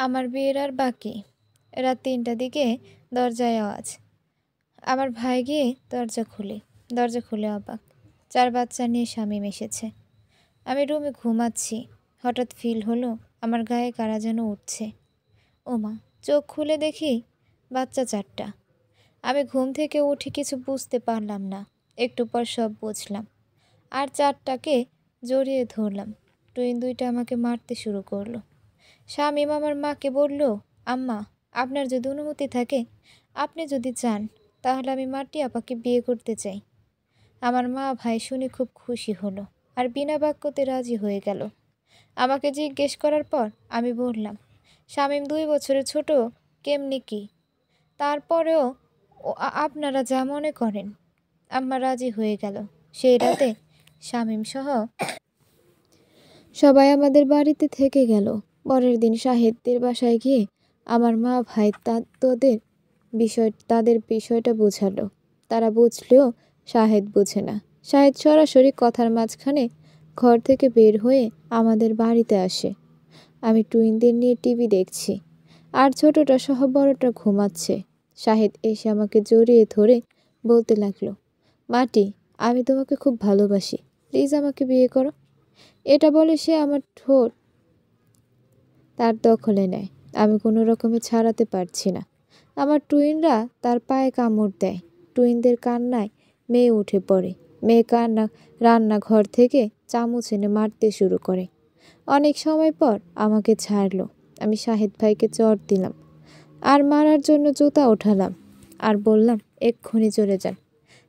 আমার বিয়ের আর বাকি। রাত ৩টার দিকে দরজায় আওয়াজ। আমার ভাই গিয়ে দরজা খুলে অবাক। ৪ বাচ্চা নিয়ে শামীম এসেছে। আমি রুমে ঘুমাচ্ছি। হঠাৎ ফিল হলো আমার গায়ে কারা যেন উঠছে। ওমা, চোখ খুলে দেখি বাচ্চা ৪টা। আমি ঘুম থেকে উঠে কিছু বুঝতে পারলাম না। একটু পর সব বুঝলাম। আর ৪টাকে জড়িয়ে ধরলাম। টুইন ২টা আমাকে মারতে শুরু করলো। শামীম আমার মাকে বলল, আম্মা, আপনার যদি অনুমতি থাকে, আপনি যদি চান, তাহলে আমি মাটি আপাকে বিয়ে করতে চাই। আমার মা ভাই শুনে খুব খুশি হলো আর বিনা বাক্যতে রাজি হয়ে গেল। আমাকে জিজ্ঞেস করার পর আমি বললাম, শামীম ২ বছরের ছোট, কেমনি কি? তারপরেও আপনারা যা মনে করেন। আম্মা রাজি হয়ে গেল। সেই রাতে শামীম সহ সবাই আমাদের বাড়িতে থেকে গেল। পরের দিন শাহেদদের বাসায় গিয়ে আমার মা ভাই তাদের বিষয়টা বোঝালো। তারা বুঝলেও শাহেদ বোঝে না। শাহেদ সরাসরি কথার মাঝখানে ঘর থেকে বের হয়ে আমাদের বাড়িতে আসে। আমি টুইনদের নিয়ে টিভি দেখছি, আর ছোটটা সহ বড়টা ঘুমাচ্ছে। শাহেদ এসে আমাকে জড়িয়ে ধরে বলতে লাগলো, মাটি, আমি তোমাকে খুব ভালোবাসি, প্লিজ আমাকে বিয়ে করো। এটা বলে সে আমার ঠোঁট তার দখলে নেয়। আমি কোনো রকমে ছাড়াতে পারছি না। আমার টুইনরা তার পায়ে কামড় দেয়। টুইনদের কান্নায় মেয়ে উঠে পড়ে। মেয়ে রান্নাঘর থেকে চামচ এনে মারতে শুরু করে। অনেক সময় পর আমাকে ছাড়লো। আমি শাহেদ ভাইকে চড় দিলাম আর মারার জন্য জুতা ওঠালাম আর বললাম, এক্ষুনি চলে যান।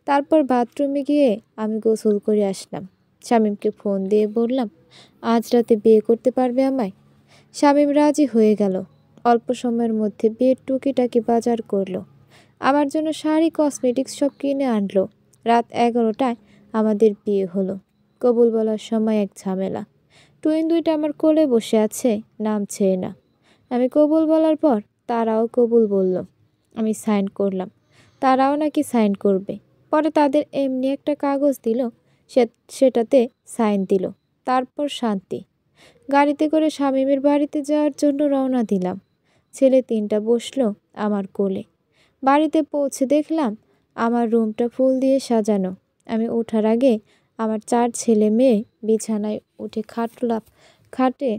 তারপর বাথরুমে গিয়ে আমি গোসল করে আসলাম। শামীমকে ফোন দিয়ে বললাম, আজ রাতে বিয়ে করতে পারবে আমায়? শামীম রাজি হয়ে গেল। অল্প সময়ের মধ্যে বিয়ের টুকিটাকি বাজার করলো। আমার জন্য শাড়ি, কসমেটিক্স সব কিনে আনলো। রাত 11টায় আমাদের বিয়ে হলো। কবুল বলার সময় এক ঝামেলা। টুইন ২টা আমার কোলে বসে আছে, নামছেই না। আমি কবুল বলার পর তারাও কবুল বলল। আমি সাইন করলাম, তারাও নাকি সাইন করবে। পরে তাদের এমনি একটা কাগজ দিল, সেটাতে সাইন দিল। তারপর শান্তি। গাড়িতে করে শামীমের বাড়িতে যাওয়ার জন্য রওনা দিলাম। ছেলে ৩টা বসলো আমার কোলে। বাড়িতে পৌঁছে দেখলাম আমার রুমটা ফুল দিয়ে সাজানো। আমি ওঠার আগে আমার ৪ ছেলে মেয়ে বিছানায় উঠে খাটে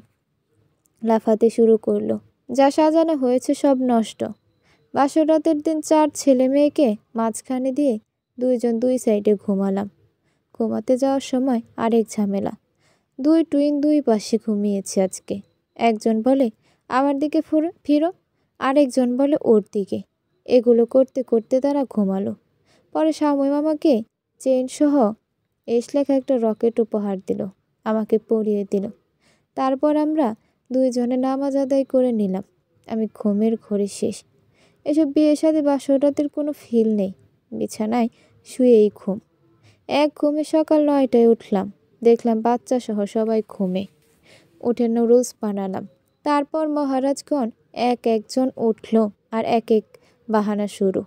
লাফাতে শুরু করলো। যা সাজানো হয়েছে সব নষ্ট। বাসর রাতের দিন ৪ ছেলে মেয়েকে মাঝখানে দিয়ে ২ জন ২ সাইডে ঘুমালাম। ঘুমাতে যাওয়ার সময় আরেক ঝামেলা। ২ টুইন ২ পাশে ঘুমিয়েছে আজকে। একজন বলে, আমার দিকে ফিরো, আরেকজন বলে ওর দিকে। এগুলো করতে করতে তারা ঘুমালো। পরে শামীম আমাকে চেইন সহ লেখা একটা রকেট উপহার দিল, আমাকে পরিয়ে দিল। তারপর আমরা ২ জনে নামাজ আদায় করে নিলাম। আমি ঘুমের ঘোরে শেষ। এসব বিয়ে শাদী বাসর রাতের কোনো ফিল নেই। বিছানায় শুয়েই ঘুম। এক ঘুমে সকাল ৯টায় উঠলাম। দেখলাম বাচ্চা সহ সবাই ঘুমে। উঠে নুডলস বানালাম। তারপর মহারাজগণ একজন উঠল আর এক বাহানা শুরু।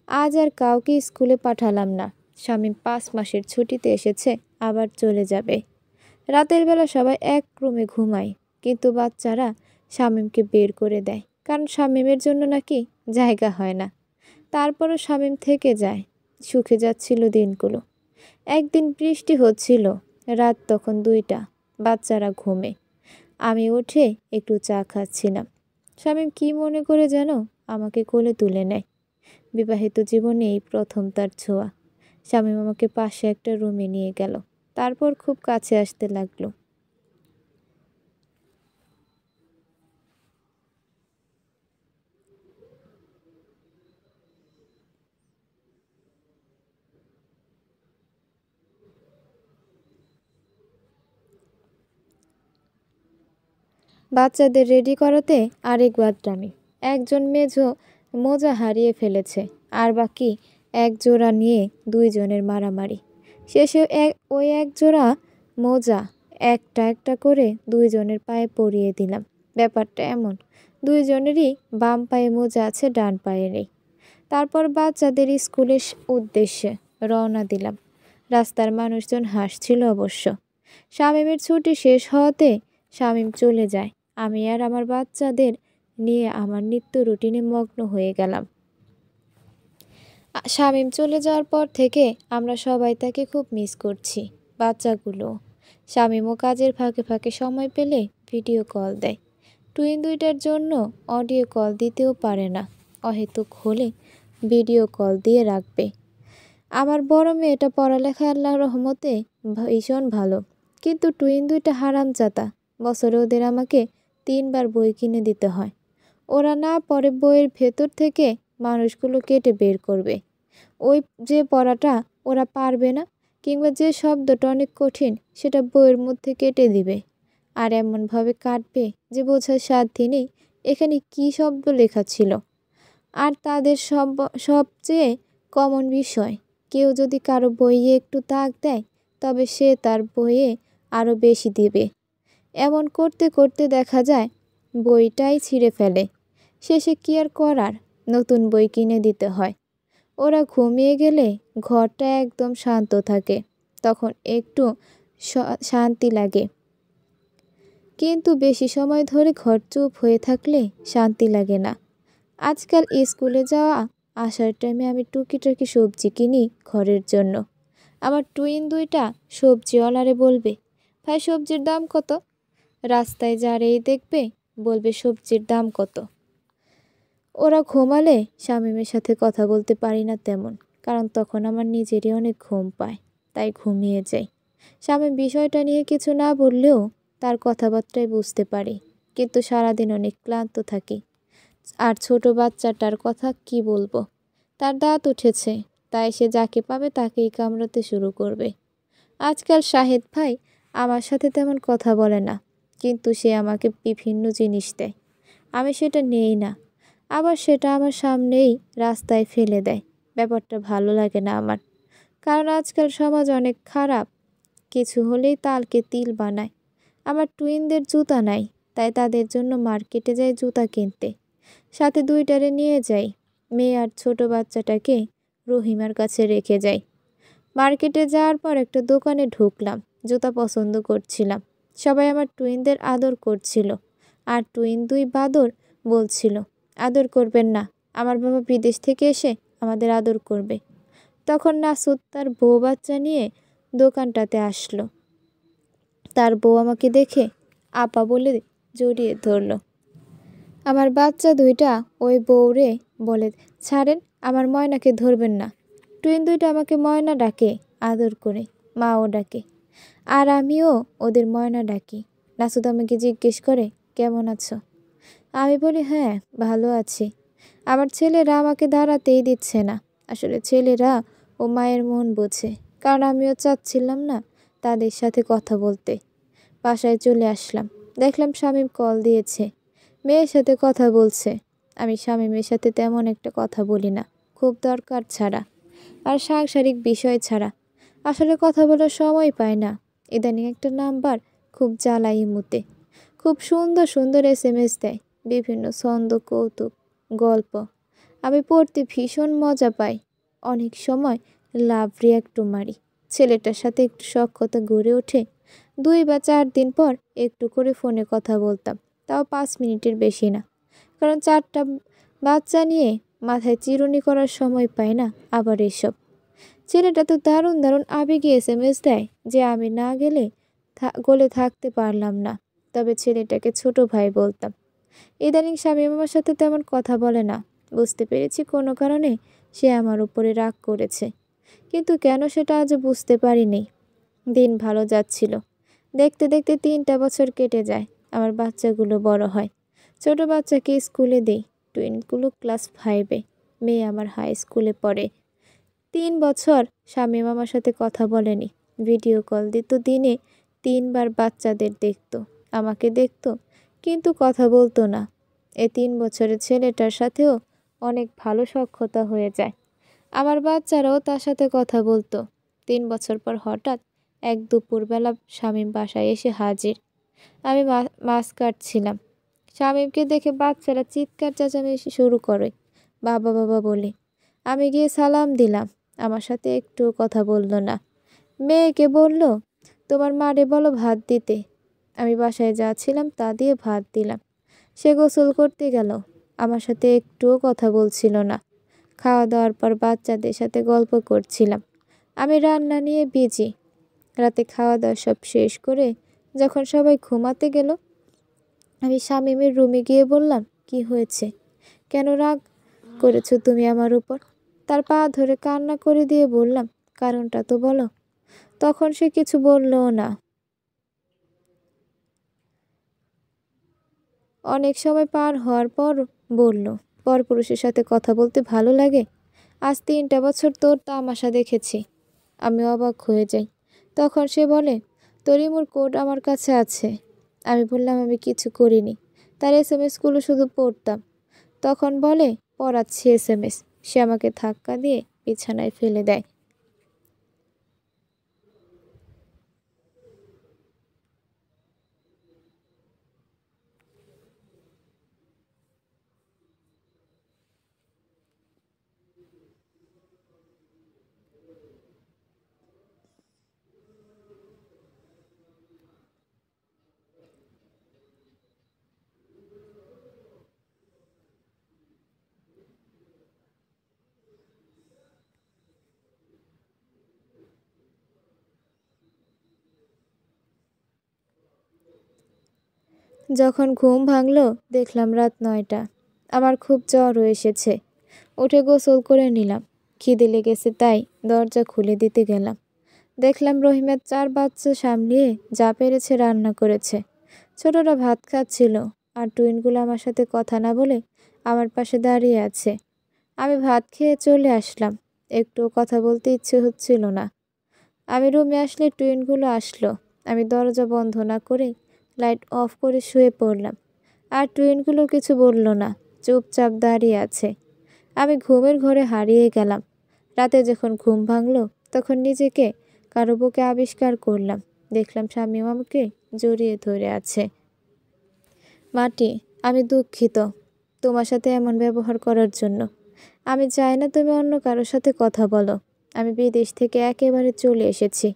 আজ আর কাউকে স্কুলে পাঠালাম না। শামীম ৫ মাসের ছুটিতে এসেছে, আবার চলে যাবে। রাতের বেলা সবাই এক রুমে ঘুমায়, কিন্তু বাচ্চারা শামীমকে বের করে দেয়, কারণ শামীমের জন্য নাকি জায়গা হয় না। তারপরও শামীম থেকে যায়। সুখে যাচ্ছিল দিনগুলো। একদিন বৃষ্টি হচ্ছিল। রাত তখন ২টা। বাচ্চারা ঘুমে। আমি উঠে একটু চা খাচ্ছিলাম। শামীম কি মনে করে যেন আমাকে কোলে তুলে নেয়। বিবাহিত জীবনে এই প্রথম তার ছোঁয়া। শামীম আমাকে পাশে একটা রুমে নিয়ে গেল। তারপর খুব কাছে আসতে লাগলো। বাচ্চাদের রেডি করাতে আরেক বাদরামি। একজন মোজা হারিয়ে ফেলেছে, আর বাকি এক জোড়া নিয়ে ২ জনের মারামারি। শেষে ওই এক জোড়া মোজা একটা একটা করে ২ জনের পায়ে পরিয়ে দিলাম। ব্যাপারটা এমন, ২ জনেরই বাম পায়ে মোজা আছে, ডান পায়ে নেই। তারপর বাচ্চাদের স্কুলের উদ্দেশ্যে রওনা দিলাম। রাস্তার মানুষজন হাসছিল অবশ্য। শামীমের ছুটি শেষ হওয়াতে শামীম চলে যায়। আমি আর আমার বাচ্চাদের নিয়ে আমার নিত্য রুটিনে মগ্ন হয়ে গেলাম। শামীম চলে যাওয়ার পর থেকে আমরা সবাই তাকে খুব মিস করছি, বাচ্চাগুলো। শামীমও কাজের ফাঁকে ফাঁকে সময় পেলে ভিডিও কল দেয়। টুইন দুইটার জন্য অডিও কল দিতেও পারে না, অহেতুক হলে ভিডিও কল দিয়ে রাখবে। আমার বড় মেয়েটা পড়ালেখা আল্লাহর রহমতে ভীষণ ভালো, কিন্তু টুইন দুইটা হারামজাদা। বছরে ওদের আমাকে 3বার বই কিনে দিতে হয়। ওরা না পড়ে বইয়ের ভেতর থেকে মানুষগুলো কেটে বের করবে। ওই যে পড়াটা ওরা পারবে না, কিংবা যে শব্দটা অনেক কঠিন সেটা বইয়ের মধ্যে কেটে দিবে, আর এমনভাবে কাটবে যে বোঝার সাধ্যই নেই এখানে কী শব্দ লেখা ছিল। আর তাদের সবচেয়ে কমন বিষয়, কেউ যদি কারো বইয়ে একটু দাগ দেয় তবে সে তার বইয়ে আরও বেশি দেবে। এমন করতে করতে দেখা যায় বইটাই ছিঁড়ে ফেলে। শেষে কি আর করার, নতুন বই কিনে দিতে হয়। ওরা ঘুমিয়ে গেলে ঘরটা একদম শান্ত থাকে, তখন একটু শান্তি লাগে। কিন্তু বেশি সময় ধরে ঘর চুপ হয়ে থাকলে শান্তি লাগে না। আজকাল স্কুলে যাওয়া আসার টাইমে আমি টুকিটাকি সবজি কিনি ঘরের জন্য। আমার টুইন দুইটা সবজিওয়ালারে বলবে, ভাই সবজির দাম কত? রাস্তায় যারেই দেখবে বলবে সবজির দাম কত। ওরা ঘুমালে শামীমের সাথে কথা বলতে পারি না তেমন, কারণ তখন আমার নিজেরই অনেক ঘুম পায়, তাই ঘুমিয়ে যাই। শামীম বিষয়টা নিয়ে কিছু না বললেও তার কথাবার্তায় বুঝতে পারি, কিন্তু সারাদিন অনেক ক্লান্ত থাকি। আর ছোট বাচ্চাটার কথা কি বলবো, তার দাঁত উঠেছে, তাই সে যাকে পাবে তাকেই কামড়াতে শুরু করবে। আজকাল শাহেদ ভাই আমার সাথে তেমন কথা বলে না, কিন্তু সে আমাকে বিভিন্ন জিনিস দেয়, আমি সেটা নেই না, আবার সেটা আমার সামনেই রাস্তায় ফেলে দেয়। ব্যাপারটা ভালো লাগে না আমার, কারণ আজকাল সমাজ অনেক খারাপ, কিছু হলেই তালকে তিল বানায়। আমার টুইনদের জুতা নাই, তাই তাদের জন্য মার্কেটে যাই জুতা কিনতে। সাথে দুইটারে নিয়ে যাই, মেয়ে আর ছোট বাচ্চাটাকে রহিমার কাছে রেখে যাই। মার্কেটে যাওয়ার পর একটা দোকানে ঢুকলাম, জুতা পছন্দ করছিলাম। সবাই আমার টুইনদের আদর করছিল, আর টুইন দুই বাদর বলছিল, আদর করবেন না, আমার বাবা বিদেশ থেকে এসে আমাদের আদর করবে। তখন নাসুদ তার বউ বাচ্চা নিয়ে দোকানটাতে আসলো। তার বউ আমাকে দেখে আপা বলে জড়িয়ে ধরল। আমার বাচ্চা দুইটা ওই বউরে বলে, ছাড়েন, আমার ময়নাকে ধরবেন না। টুইন দুইটা আমাকে ময়না ডাকে আদর করে, মাও ডাকে, আর আমিও ওদের ময়না ডাকি। নাসুদ আমাকে জিজ্ঞেস করে, কেমন আছো? আমি বলি, হ্যাঁ ভালো আছি। আমার ছেলেরা আমাকে দাঁড়াতেই দিচ্ছে না। আসলে ছেলেরা ও মায়ের মন বোঝে, কারণ আমিও চাচ্ছিলাম না তাদের সাথে কথা বলতে। বাসায় চলে আসলাম, দেখলাম শামীম কল দিয়েছে, মেয়ের সাথে কথা বলছে। আমি শামীমের সাথে তেমন একটা কথা বলি না, খুব দরকার ছাড়া আর সাংসারিক বিষয় ছাড়া। আসলে কথা বলার সময় পায় না। ইদানিং একটা নাম্বার খুব জ্বালাই মুতে, খুব সুন্দর সুন্দর SMS দেয়, বিভিন্ন ছন্দ, কৌতুক, গল্প। আমি পড়তে ভীষণ মজা পাই। অনেক সময় লাভ রিয়াক্টও মারি। ছেলেটার সাথে একটু সখ্যতা গড়ে ওঠে। 2 বা 4 দিন পর একটু করে ফোনে কথা বলতাম, তাও 5 মিনিটের বেশি না, কারণ 4টা বাচ্চা নিয়ে মাথায় চিরুনি করার সময় পায় না। আবার এসব ছেলেটা তো দারুণ দারুণ আবেগী SMS দেয় যে আমি না গেলে গলে থাকতে পারলাম না। তবে ছেলেটাকে ছোট ভাই বলতাম। ইদানিং শামীম আমার সাথে তেমন কথা বলে না। বুঝতে পেরেছি কোনো কারণে সে আমার উপরে রাগ করেছে, কিন্তু কেন সেটা আজও বুঝতে পারিনি। দিন ভালো যাচ্ছিল, দেখতে দেখতে 3টা বছর কেটে যায়। আমার বাচ্চাগুলো বড় হয়। ছোট বাচ্চাকে স্কুলে দেই, টুইনগুলো ক্লাস 5-এ, মেয়ে আমার হাই স্কুলে পড়ে। 3 বছর শামীম আমার সাথে কথা বলেনি। ভিডিও কল দিত, দিনে 3বার বাচ্চাদের দেখতো, আমাকে দেখতো, কিন্তু কথা বলতো না। এই 3 বছরের ছেলেটার সাথেও অনেক ভালো সখ্যতা হয়ে যায়। আমার বাচ্চারাও তার সাথে কথা বলতো। 3 বছর পর হঠাৎ এক দুপুরবেলা শামীম বাসায় এসে হাজির। আমি মাছ কাটছিলাম। শামীমকে দেখে বাচ্চারা চিৎকার চেঁচামেচি শুরু করে, বাবা বাবা বলে। আমি গিয়ে সালাম দিলাম, আমার সাথে একটু কথা বলল না। মেয়েকে বলল, তোমার মারে বলো ভাত দিতে। আমি বাসায় যা ছিলাম তা দিয়ে ভাত দিলাম। সে গোসল করতে গেল, আমার সাথে একটুও কথা বলছিল না। খাওয়া দাওয়ার পর বাচ্চাদের সাথে গল্প করছিলাম। আমি রান্না নিয়ে বিজি। রাতে খাওয়া দাওয়া সব শেষ করে যখন সবাই ঘুমাতে গেল, আমি শামীমের রুমে গিয়ে বললাম, কি হয়েছে? কেন রাগ করেছো তুমি আমার উপর? তার পা ধরে কান্না করে দিয়ে বললাম, কারণটা তো বলো। তখন সে কিছু বললও না। অনেক সময় পার হওয়ার পর বলল, পরপুরুষের সাথে কথা বলতে ভালো লাগে? আজ 3টা বছর তোর তামাশা দেখেছি। আমি অবাক হয়ে যাই। তখন সে বলে, তরিমুর কোড আমার কাছে আছে। আমি বললাম, আমি কিছু করিনি, তার SMS-গুলো শুধু পড়তাম। তখন বলে, পড়াচ্ছি SMS। সে আমাকে ধাক্কা দিয়ে বিছানায় ফেলে দেয়। যখন ঘুম ভাঙলো দেখলাম রাত 9টা। আমার খুব জ্বর এসেছে। উঠে গোসল করে নিলাম। খিদে লেগেছে তাই দরজা খুলে দিতে গেলাম। দেখলাম রহিমের 4 বাচ্চা সামলিয়ে যা পেরেছে রান্না করেছে। ছোটরা ভাত খাচ্ছিল আর টুইনগুলো আমার সাথে কথা না বলে আমার পাশে দাঁড়িয়ে আছে। আমি ভাত খেয়ে চলে আসলাম। একটুও কথা বলতে ইচ্ছে হচ্ছিল না। আমি রুমে আসলে টুইনগুলো আসলো। আমি দরজা বন্ধ না করে লাইট অফ করে শুয়ে পড়লাম। আর টুইনগুলো কিছু বলল না, চুপচাপ দাঁড়িয়ে আছে। আমি ঘুমের ঘরে হারিয়ে গেলাম। রাতে যখন ঘুম ভাঙলো তখন নিজেকে কারো বুকে আবিষ্কার করলাম। দেখলাম শামীম আমাকে জড়িয়ে ধরে আছে। মাটি, আমি দুঃখিত তোমার সাথে এমন ব্যবহার করার জন্য। আমি চাই না তুমি অন্য কারোর সাথে কথা বলো। আমি বিদেশ থেকে একেবারে চলে এসেছি।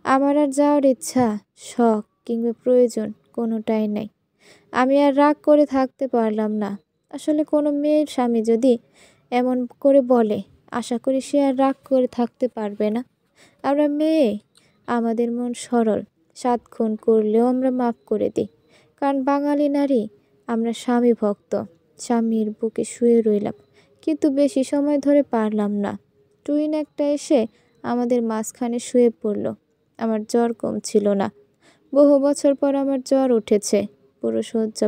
আমার আর যাওয়ার ইচ্ছা, শখ কিংবা প্রয়োজন কোনোটাই নাই। আমি আর রাগ করে থাকতে পারলাম না। আসলে কোনো মেয়ের স্বামী যদি এমন করে বলে, আশা করি সে আর রাগ করে থাকতে পারবে না। আমরা মেয়ে, আমাদের মন সরল। 7 খুন করলেও আমরা মাফ করে দিই। কারণ বাঙালি নারী, আমরা স্বামী ভক্ত। স্বামীর বুকে শুয়ে রইলাম, কিন্তু বেশি সময় ধরে পারলাম না। টুইন একটা এসে আমাদের মাঝখানে শুয়ে পড়ল। আমার জ্বর কমছিল না। বহু বছর পর আমার জ্বর উঠেছে। পুরো শয্যা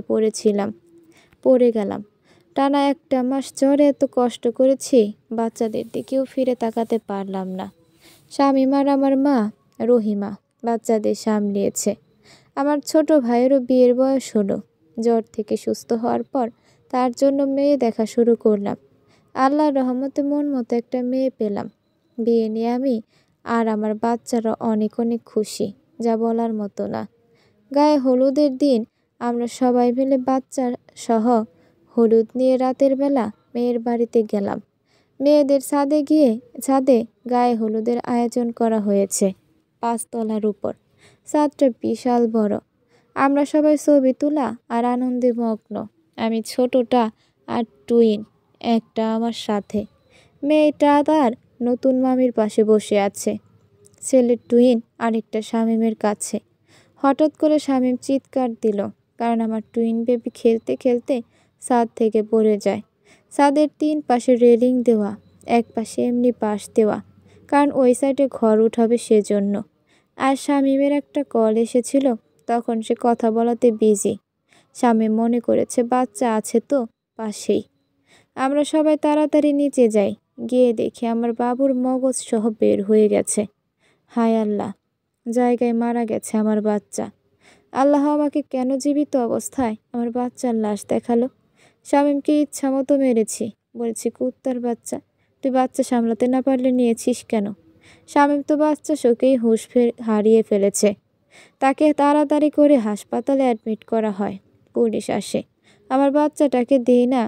পড়ে গেলাম। টানা 1টা মাস জ্বরে এত কষ্ট করেছি, বাচ্চাদের দিকেও ফিরে তাকাতে পারলাম না। শামীম আর আমার মা রহিমা বাচ্চাদের সামলিয়েছে। আমার ছোট ভাইয়েরও বিয়ের বয়স হলো। জ্বর থেকে সুস্থ হওয়ার পর তার জন্য মেয়ে দেখা শুরু করলাম। আল্লাহর রহমতে মন মতো একটা মেয়ে পেলাম। বিয়ে নিয়ে আমি আর আমার বাচ্চারা অনেক অনেক খুশি, যা বলার মতো না। গায়ে হলুদের দিন আমরা সবাই মিলে বাচ্চা সহ হলুদ নিয়ে রাতের বেলা মেয়ের বাড়িতে গেলাম। মেয়েদের ছাদে গায়ে হলুদের আয়োজন করা হয়েছে 5 তলার উপর। ছাদটা বিশাল বড়। আমরা সবাই ছবি তোলা আর আনন্দে মগ্ন। আমি ছোটটা আর টুইন একটা আমার সাথে। মেয়েটা তার নতুন মামির পাশে বসে আছে। ছেলের টুইন আরেকটা শামীমের কাছে। হঠাৎ করে শামীম চিৎকার দিল, কারণ আমার টুইন বেবি খেলতে খেলতে ছাদ থেকে পড়ে যায়। ছাদের 3 পাশে রেলিং দেওয়া, এক পাশে এমনি পাশ দেওয়া, কারণ ওই সাইডে ঘর উঠাবে সেজন্য। আর শামীমের একটা কল এসেছিল, তখন সে কথা বলাতে বিজি। শামীম মনে করেছে বাচ্চা আছে তো পাশেই। আমরা সবাই তাড়াতাড়ি নিচে যাই। গিয়ে দেখি আমার বাবুর মগজ সহ বের হয়ে গেছে। হায় আল্লাহ, জায়গায় মারা গেছে আমার বাচ্চা। আল্লাহ আমাকে কেন জীবিত অবস্থায় আমার বাচ্চার লাশ দেখালো? শামীমকে ইচ্ছা মতো মেরেছি। বলেছি, কুত্তার বাচ্চা, তুই বাচ্চা সামলাতে না পারলে নিয়েছিস কেন? শামীম তো বাচ্চা শোকেই হুঁশ হারিয়ে ফেলেছে। তাকে তাড়াতাড়ি করে হাসপাতালে অ্যাডমিট করা হয়। পুলিশ আসে। আমার বাচ্চাটাকে দিই না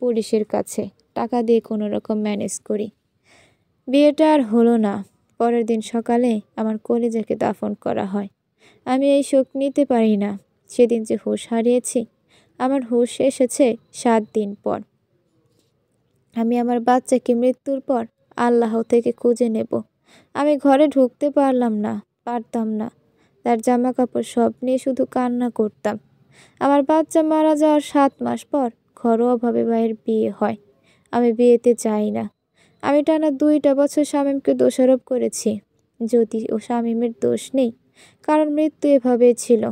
পুলিশের কাছে, টাকা দিয়ে কোনো রকম ম্যানেজ করি। বিয়েটা আর হলো না। পরের দিন সকালে আমার কলিজাকে দাফন করা হয়। আমি এই শোক নিতে পারি না। সেদিন যে হুঁশ হারিয়েছি, আমার হুঁশ এসেছে 7 দিন পর। আমি আমার বাচ্চাকে মৃত্যুর পর আল্লাহ থেকে খুঁজে নেব। আমি ঘরে ঢুকতে পারতাম না। তার জামা কাপড় সব নিয়ে শুধু কান্না করতাম। আমার বাচ্চা মারা যাওয়ার 7 মাস পর ঘরোয়াভাবে ভাইয়ের বিয়ে হয়। আমি বিয়েতে যাই না। আমি টানা 2টা বছর শামীমকে দোষারোপ করেছি, যদিও শামীমের দোষ নেই, কারণ মৃত্যু এভাবেই ছিল।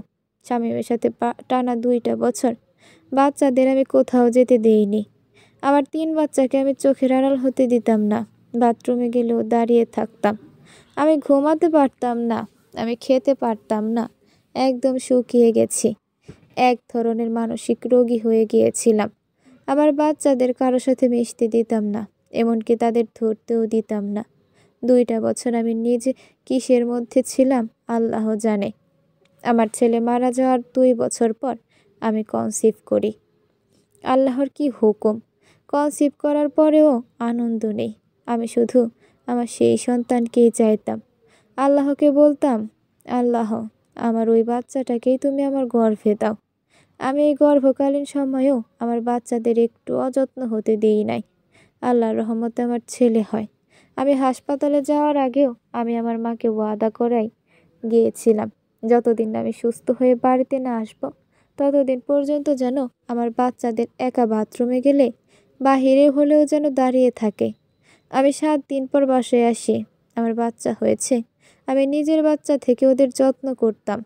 শামীমের সাথে টানা 2টা বছর বাচ্চাদের আমি কোথাও যেতে দেইনি। আমার 3 বাচ্চাকে আমি চোখের আড়াল হতে দিতাম না। বাথরুমে গেলেও দাঁড়িয়ে থাকতাম। আমি ঘুমাতে পারতাম না, আমি খেতে পারতাম না। একদম শুকিয়ে গেছি। এক ধরনের মানসিক রোগী হয়ে গিয়েছিলাম। আমার বাচ্চাদের কারো সাথে মিশতে দিতাম না, এমনকি তাদের ধরতেও দিতাম না। 2টা বছর আমি নিজে কিসের মধ্যে ছিলাম আল্লাহ জানে। আমার ছেলে মারা যাওয়ার 2 বছর পর আমি কনসিভ করি। আল্লাহর কি হুকুম! কনসিভ করার পরেও আনন্দ নেই। আমি শুধু আমার সেই সন্তানকেই চাইতাম। আল্লাহকে বলতাম, আল্লাহ, আমার ওই বাচ্চাটাকেই তুমি আমার গর্ভে দাও। আমি এই গর্ভকালীন সময়েও আমার বাচ্চাদের একটু অযত্ন হতে দিই নাই। আল্লাহর রহমতে আমার ছেলে হয়। আমি হাসপাতালে যাওয়ার আগেও আমি আমার মাকে ওয়াদা করাই গিয়েছিলাম, যতদিন না আমি সুস্থ হয়ে বাড়িতে না আসবো ততদিন পর্যন্ত যেন আমার বাচ্চাদের একা বাথরুমে গেলে বাহিরে হলেও যেন দাঁড়িয়ে থাকে। আমি 7 দিন পর বাসায় আসি। আমার বাচ্চা হয়েছে। আমি নিজের বাচ্চা থেকে ওদের যত্ন করতাম।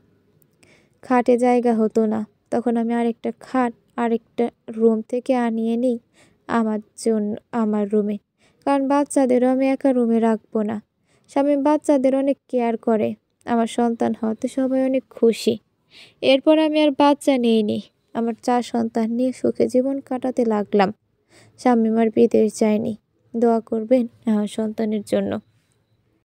খাটে জায়গা হতো না, তখন আমি আরেকটা রুম থেকে আনিয়ে নিই আমার রুমে, কারণ বাচ্চাদেরও আমি একা রুমে রাখবো না। স্বামী বাচ্চাদের অনেক কেয়ার করে। আমার সন্তান হতে সবাই অনেক খুশি। এরপর আমি আর বাচ্চা নেইনি। আমার 4 সন্তান নিয়ে সুখে জীবন কাটাতে লাগলাম। স্বামী আর বিদেশ যায়নি। দোয়া করবেন আমার সন্তানের জন্য।